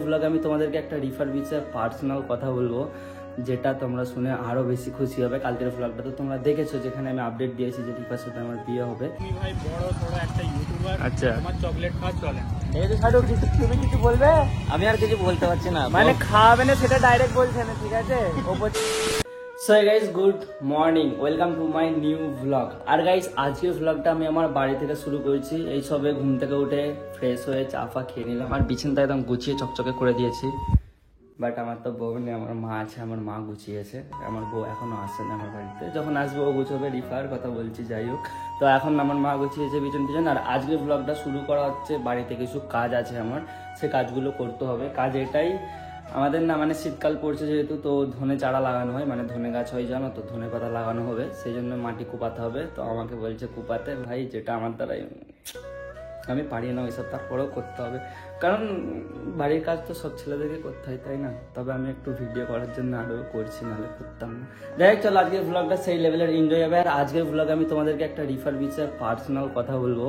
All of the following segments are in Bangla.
ব্লগে আমি তোমাদেরকে একটা রিফার বিষয়ে পার্সোনাল কথা বলবো, যেটা তোমরা শুনে আরো বেশি খুশি হবে। কালকের ব্লগটা তো তোমরা দেখেছো, যেখানে আমি আপডেট দিয়েছি যে রিফার সাথে আমার বিয়ে হবে। তুমি ভাই বড় সড়ো একটা ইউটিউবার, আচ্ছা, তোমার চকলেট খাওয়া চলে। এই যে ছাড়ো, তুমি কিছু বলবে? আমি আর কিছু বলতে পারছি না, মানে খাওয়াবে না সেটা ডাইরেক্ট বলছে না, ঠিক আছে? So guys, good morning, welcome to my new blog. আর গাইস, আজকের ব্লগটা আমি আমার বাড়ি থেকে শুরু করেছি। এই সবে ঘুম থেকে উঠে ফ্রেশ হয়ে চা ফা খেয়ে নিলাম, আর বিছানাটা একদম গুছিয়ে চকচকে করে দিয়েছি। বাট আমার তো বউ নেই, আমার মা আছে, আমার মা গুছিয়েছে। আমার বউ এখনো আসছে না আমার বাড়িতে, যখন আসবে ও গুছাবে। রিফার কথা বলছি, যাই হোক। তো এখন আমার মা গুছিয়েছে পিছন। আর আজকের ব্লগটা শুরু করা হচ্ছে, বাড়িতে কিছু কাজ আছে আমার, সে কাজগুলো করতে হবে। কাজ এটাই, আমাদের না মানে শীতকাল পড়ছে যেহেতু, তো ধনে চারা লাগানো হয়, মানে ধনে গাছ হয় জানো তো, ধনে পাতা লাগানো হবে, সেই জন্য মাটি কুপাতে হবে। তো আমাকে বলছে কুপাতে, ভাই যেটা আমার দ্বারাই আমি পারি না ওইসব, তারপরেও করতে হবে, কারণ বাড়ির কাজ তো সব ছেলেদেরকে করতে হয়, তাই না? তবে আমি একটু ভিডিও করার জন্য আরও করছি, নাহলে করতাম না। যাই হোক, চলো আজকের ব্লগটা সেই লেভেলের এনজয় হবে। আর আজকের ব্লগে আমি তোমাদেরকে একটা রিফার বিষয়ে পার্সোনাল কথা বলবো,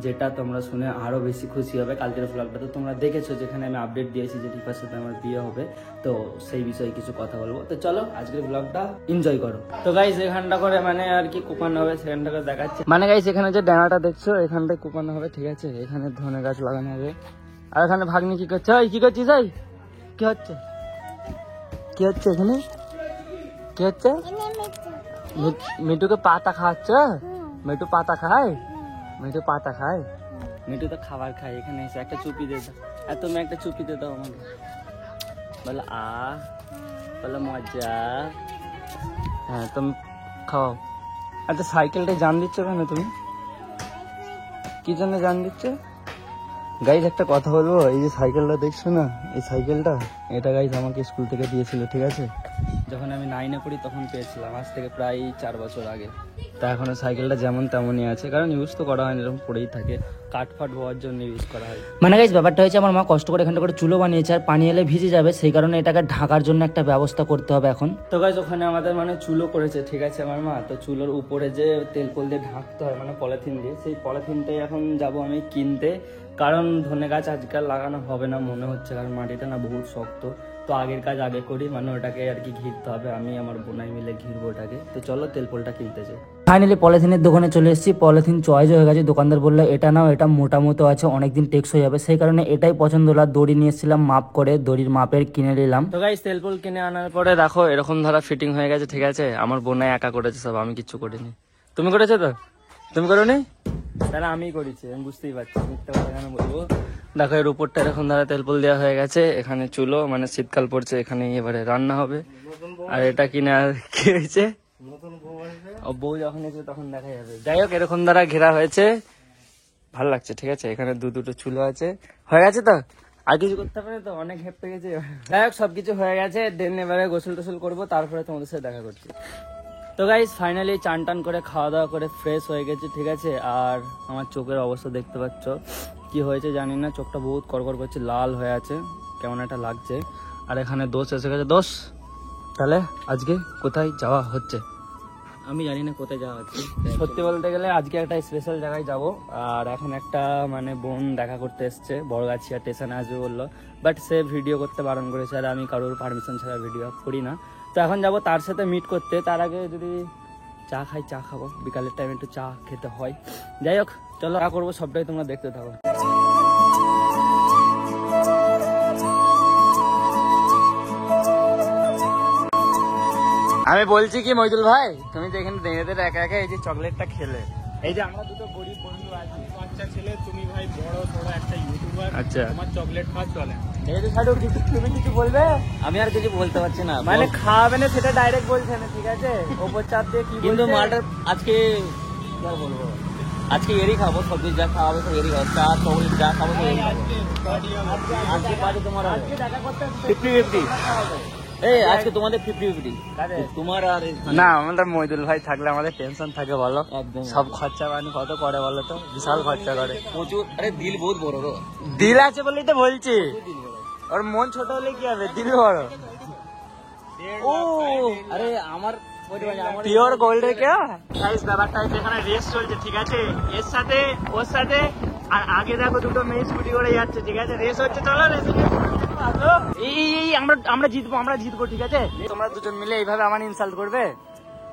যেটা তোমরা শুনে আরো বেশি খুশি হবে। কালকের ব্লগটা তো তোমরা দেখেছো, যেখানে আমি আপডেট দিয়েছি যে রিফার সাথে আমার বিয়ে হবে। তো সেই বিষয়ে কিছু কথা বলবো। তো চলো আজকের ব্লগটা এনজয় করো। তো গাইস, এখানটা করে মানে আর কি কুপানো হবে, সেখানটা করে দেখাচ্ছে। মানে গাইস, এখানে যে ডানাটা দেখছো, এখানটায় কুপানো হবে, ঠিক আছে? এখানে ধনে গাছ লাগানো হবে। আর এখানে ভাগ্নি কি করছে? কি করছিস? কি হচ্ছে? কি হচ্ছে এখানে? কি হচ্ছে? মিঠুকে পাতা খাওয়াচ্ছে। মিঠু পাতা খায়? মিঠু পাতা খায়? মিঠু তো খাবার খায়। এখানে এসে একটা চুপি দিয়ে দাও, আর তুমি একটা চুপি দিয়ে দাও আমাকে। বলো বলো মজা। হ্যাঁ, তুমি খাও। আচ্ছা, সাইকেলটায় জান দিচ্ছ কেন তুমি? কি জন্য জান দিচ্ছ? গাইজ, একটা কথা বলবো, এই যে সাইকেলটা দেখছো না, এই সাইকেলটা, এটা গাইজ আমাকে স্কুল থেকে দিয়েছিল, ঠিক আছে? যখন আমি 9-এ পড়ি তখন পেয়েছিলাম, আজ থেকে প্রায় 4 বছর আগে। তা এখনো সাইকেলটা যেমন তেমনই আছে, কারণ ইউজ তো করা হয় না, এরকম পড়েই থাকে, কাঠফাট হওয়ার জন্য ইউজ করা হয়। মানে গাইজ, ব্যাপারটা হয়েছে, আমার মা কষ্ট করে এখানটা করে চুলো বানিয়েছে, আর পানি এলে ভিজে যাবে, সেই কারণে এটাকে ঢাকার জন্য একটা ব্যবস্থা করতে হবে এখন। তো গাইজ, ওখানে আমাদের মানে চুলো করেছে, ঠিক আছে আমার মা। তো চুলোর উপরে যে তেল দিয়ে ঢাকতে হয়, মানে পলিথিন দিয়ে, সেই পলিথিনটাই এখন যাব আমি কিনতে, কারণ ধনে গাছ আজকাল লাগানো হবে না মনে হচ্ছে, কারণ মাটিটা না বহুত শক্ত। তো আগের কাজ আগে করি, মানে ওটাকে আর কি ঘিরতে হবে, আমি আমার বোনাই মিলে ঘিরবো ওটাকে। তো চলো তেলপলটা কিনতে যাই। ফাইনালি পলিথিনের দোকানে চলে এসেছি। পলিথিন চয়েস হয়ে গেছে, দোকানদার বললো এটা নাও, এটা মোটা মতো আছে, অনেকদিন টেকসই যাবে, সেই কারণে এটাই পছন্দ হলো। দড়ি নিয়ে এসেছিলাম, মাপ করে দড়ির মাপের কিনে নিলাম। তো গাইস, তেলপল কিনে আনার পরে দেখো এরকম ধরা ফিটিং হয়ে গেছে, ঠিক আছে? আমার বোনাই একা করেছে সব, আমি কিচ্ছু করিনি। তুমি করেছো তো? তুমি করো নি? তাহলে আমি করেছি, আমি বুঝতেই পারছি, মিথ্যা কথা কেন বলবো। দেখো এর উপরটা এরকম ধরা তেলপল দেওয়া হয়ে গেছে। এখানে চুলো, মানে শীতকাল পড়ছে, এখানে এবারে রান্না হবে। আর এটা কিনে আর কি হয়েছে, বউ যখন এসে তখন দেখা যাবে। যাই হোক, এরকম দ্বারা ঘেরা হয়েছে, ভালো লাগছে, ঠিক আছে? এখানে দুটো চুলো আছে, হয়ে গেছে তো, আর কিছু করতে হবে না তো, অনেক হেঁপে গেছে। যাই হোক, সবকিছু হয়ে গেছে, দেন এবারে গোসল টোসল করবো, তারপরে তোমাদের সাথে দেখা করছি। তো গাইস, ফাইনালি চান টান করে খাওয়া দাওয়া করে ফ্রেশ হয়ে গেছে, ঠিক আছে? আর আমার চোখের অবস্থা দেখতে পাচ্ছ, কি হয়েছে জানি না, চোখটা বহুত করকর করছে, লাল হয়ে আছে, কেমন একটা লাগছে। আর এখানে দোষ এসে গেছে। দোষ, তাহলে আজকে কোথায় যাওয়া হচ্ছে? আমি জানি না কোথায় যাওয়া হচ্ছে, সত্যি বলতে গেলে আজকে একটা স্পেশাল জায়গায় যাব। আর এখন একটা মানে বোন দেখা করতে এসছে, বড়গাছিয়া স্টেশনে আসবে বললো, বাট সে ভিডিও করতে বারণ করেছে, আর আমি কারোর পারমিশন ছাড়া ভিডিও করি না। তো এখন যাবো তার সাথে মিট করতে, তার আগে যদি চা খাই, চা খাবো, বিকালের টাইমে একটু চা খেতে হয়। যাই হোক, চলো চা করবো, সবটাই তোমরা দেখতে থাকো। আমি বলছি কি মইদুল ভাই, তুমি যে এখানে দেখে একা একা এই যে চকলেটটা খেলে, এই যে আমরা দুটো গরিব বন্ধু আছি, বাচ্চা ছেলে, তুমি ভাই বড় সড়ো একটা ইউটিউবার, আচ্ছা, তোমার চকলেট খাওয়া চলে। এই যে ছাড়ো, তুমি কিছু বলবে? আমি আর কিছু বলতে পারছি না, মানে খাওয়াবে না সেটা ডাইরেক্ট বলছে না, ঠিক আছে? ওপর চাপ দিয়ে কি কিন্তু বলছে? মালটা আজকে কি আর বলবো, আজকে এরই খাবো, সবজি যা খাওয়াবে সব এরই খাবো, চা চকলেট যা খাবো সব এরই খাবো। আজকে পার্টি তোমার হবে 50-50। এই আজকে তোমাদের 50-50, তোমার আর না, আমাদের মইদুল ভাই থাকলে আমাদের টেনশন থাকে, বলো? একদম। সব খরচা পানি কত করে বলো তো, বিশাল খরচা করে, প্রচুর। আরে দিল বহুত বড় গো, দিল আছে বলেই তো বলছি, ওর মন ছোট হলে কি হবে, দিল বড়। ও আরে আমার পিওর গোল্ড কে গাইস, ব্যাপারটা হচ্ছে এখানে রেস চলছে, ঠিক আছে? এর সাথে ওর সাথে, আর আগে দেখো দুটো মেয়ে স্কুটি করে যাচ্ছে, ঠিক আছে? রেস হচ্ছে, চলো রেস। আমরা জিতবো ঠিক আছে। তোমরা দুজন মিলে এইভাবে আমার ইনসাল্ট করবে?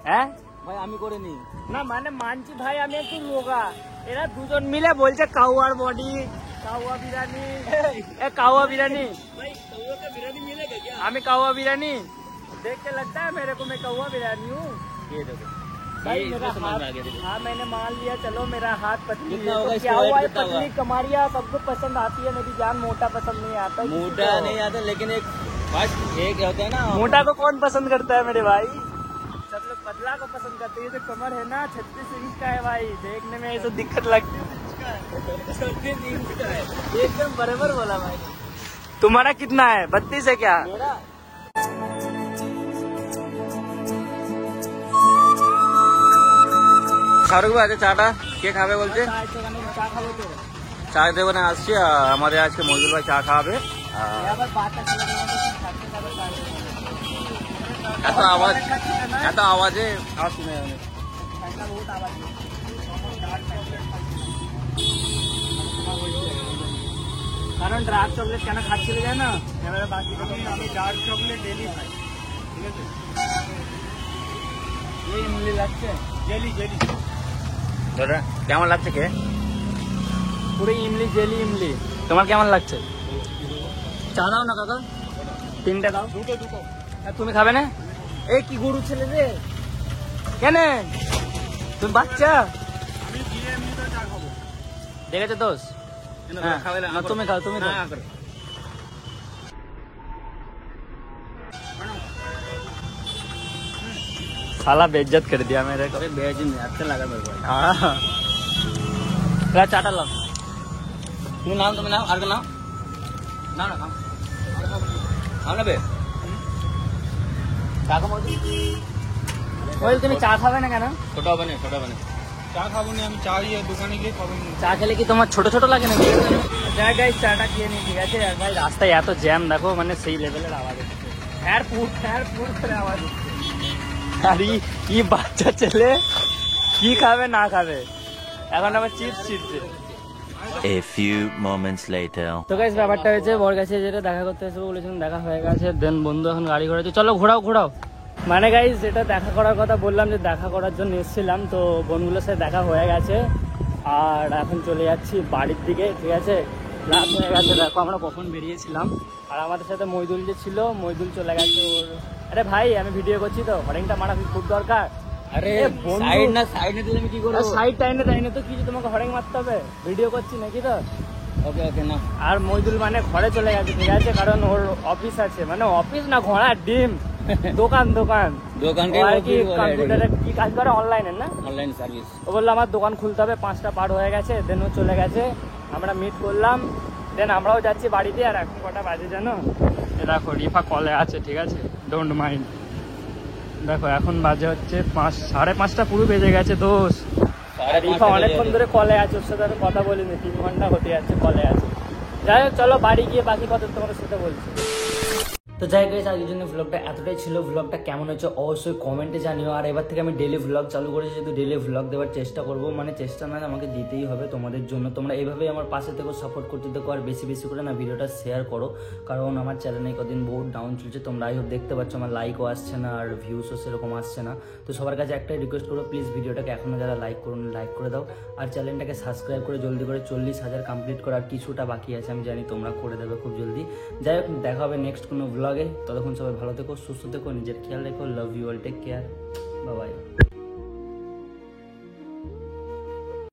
হ্যাঁ ভাই আমি করে নি না, মানে মানছি ভাই আমি একটু রোগা, এরা দুজন মিলে বলছে কাউয়ার বডি, কাউয়া বিরিয়ানি, কাউয়া বিরিয়ানি, আমি कावा बिरयानी देख के लगता है मेरे को मैं कौवा बिरयानी हूँ। ये देखो भाई ये मेरा इसमें समझ में आ हाथ, गया देखो। हाँ मैंने मान लिया, चलो मेरा हाथ पतली कितना है, होगा तो इसका क्या हुआ है, weight कितना पतली होगा? कमारिया सबको पसंद आती है, मेरी जान मोटा पसंद नहीं आता किसी मोटा को। नहीं आता लेकिन एक फर्स्ट एक होता है ना मोटा को कौन पसंद करता है मेरे भाई, सब लोग पतला को पसंद करते हैं। ये जो कमर है ना 36 इंच का है भाई, देखने में ऐसा दिक्कत लगती है एकदम बराबर बोला भाई। तुम्हारा कितना है, 32 है क्या? मेरा শাহরুখ ভাই চাটা কে খাবে বলছে? চা দেবো না আসছি, আমাদের আজকে মজুর ভাই চা খাওয়াবে। এত আওয়াজে আওয়াজ শুনে যাবে। কারণ ডার্ক চকলেট কেন খাচ্ছিলে যায় না, এবারে বাকি আমি ডার্ক চকলেট ডেলি খাই, ঠিক আছে? এই ইমলি লাগছে, জেলি জেলি দাদা কেমন লাগছে কে? পুরো ইমলি জেলি ইমলি। তোমার কেমন লাগছে? চা দাও না কাকা, 3টে দাও। দুটো আর তুমি খাবে না? এই কি গরু ছেলে রে, কেন তুমি বাচ্চা? আমি গিয়ে এমনি তো চা খাবো। দেখেছো দোষ? হ্যাঁ, না, তুমি খাও, তুমি খাও। साला बेइज्जत कर दिया मेरे को। बेच नहीं अच्छा लगा मेरे को। हाँ ला चाटा लो। তুমি নাও, তুমি নাও, আর নাও নাও না, খাও খাও না বে চা খাবো। ওই তুমি চা খাবে না কেন? ছোট হবে না, ছোট হবে না। চা খাবো না আমি, চা গিয়ে দোকানে গিয়ে খাবো না। চা খেলে কি তোমার ছোট ছোট লাগে নাকি? যাই গাইস চাটা খেয়ে নি, ঠিক আছে? আর ভাই রাস্তায় এত জ্যাম দেখো, মানে সেই লেভেলের আওয়াজ হচ্ছে, হ্যার পুট করে আওয়াজ হচ্ছে। আর ই বাচ্চা ছেলে কি খাবে না খাবে, এখন আবার চিপস ছিটছে। A few moments later. তো গাইস ব্যাপারটা হয়েছে, বর কাছে যেটা দেখা করতে এসে বলেছিলাম, দেখা হয়ে গেছে। দেন বন্ধু এখন গাড়ি ঘোরাচ্ছে, চলো ঘোরাও। মানে গাইস যেটা দেখা করার কথা বললাম, যে দেখা করার জন্য এসেছিলাম, তো বোনগুলোর সাথে দেখা হয়ে গেছে। আর এখন চলে যাচ্ছি বাড়ির দিকে, ঠিক আছে? রাত হয়ে গেছে, দেখো আমরা কখন বেরিয়েছিলাম। আর আমাদের সাথে মইদুল যে ছিল, মইদুল চলে গেছে ওর। আরে ভাই আমি ভিডিও করছি তো, হরেংটা মারা খুব দরকার। আরে এ বন্ধু, সাইড না দিলে আমি কি করবো? সাইড টাইনে তো কিছু তোমাকে হরেং মারতে হবে, ভিডিও করছি নাকি তো। ওকে ওকে না। আর মইদুল মানে ঘরে চলে গেছে, ঠিক আছে? কারণ ওর অফিস আছে, মানে অফিস না, ঘোড়ার ডিম, দোকান দোকানকে ও আর কি কম্পিউটারে কি কাজ করে, অনলাইনে না, অনলাইন সার্ভিস। ও বললো আমার দোকান খুলতে হবে, 5টা পার হয়ে গেছে। দেন ও চলে গেছে, আমরা মিট করলাম, দেন আমরাও যাচ্ছি বাড়িতে। আর এখন কটা বাজে জানো? এ দেখো রিফা কলে আছে, ঠিক আছে? Don't mind. দেখো এখন বাজে হচ্ছে 5:30 পুরো বেজে গেছে দোষ। রিফা অনেকক্ষণ ধরে কলে আছে, ওর সাথে আমি কথা বলিনি, 3 ঘন্টা হতে যাচ্ছে কলে আছে। যাই হোক চলো বাড়ি গিয়ে বাকি কথা তোমাদের সাথে বলছি। তো যাই গাইস, আজকের জন্য ভ্লগটা এতটাই ছিল। ভ্লগটা কেমন হচ্ছে অবশ্যই কমেন্টে জানিও। আর এবার থেকে আমি ডেলি ভ্লগ চালু করেছি, যেহেতু ডেলি ভ্লগ দেওয়ার চেষ্টা করবো, মানে চেষ্টা না, আমাকে দিতেই হবে তোমাদের জন্য। তোমরা এইভাবেই আমার পাশে থেকে সাপোর্ট করতে থাকো, আর বেশি বেশি করে না ভিডিওটা শেয়ার করো, কারণ আমার চ্যানেলে কদিন বহুত ডাউন চলছে। তোমরা আই হোপ দেখতে পাচ্ছ আমার লাইকও আসছে না, আর ভিউসও সেরকম আসছে না। তো সবার কাছে একটাই রিকোয়েস্ট করো, প্লিজ ভিডিওটাকে এখনও যারা লাইক করুন লাইক করে দাও, আর চ্যানেলটাকে সাবস্ক্রাইব করে জলদি করে 40,000 কমপ্লিট করার কিছুটা বাকি আছে, আমি জানি তোমরা করে দেবে খুব জলদি। যাই হোক দেখা হবে নেক্সট কোনো ব্লগে, ততক্ষণ সবাই ভালো থেকো, সুস্থ থেকো, নিজের খেয়াল রেখো। Love you all, take care, bye by.